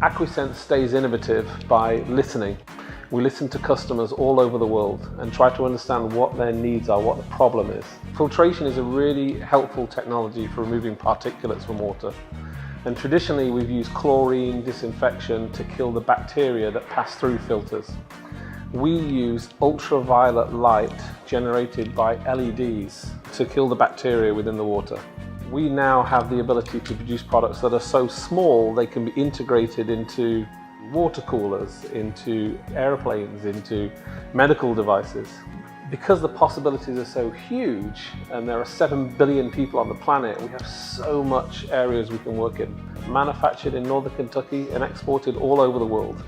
AquaSense stays innovative by listening. We listen to customers all over the world and try to understand what their needs are, what the problem is. Filtration is a really helpful technology for removing particulates from water. And traditionally we've used chlorine disinfection to kill the bacteria that pass through filters. We use ultraviolet light generated by LEDs to kill the bacteria within the water. We now have the ability to produce products that are so small they can be integrated into water coolers, into airplanes, into medical devices. Because the possibilities are so huge and there are 7 billion people on the planet, we have so much areas we can work in. Manufactured in northern Kentucky and exported all over the world.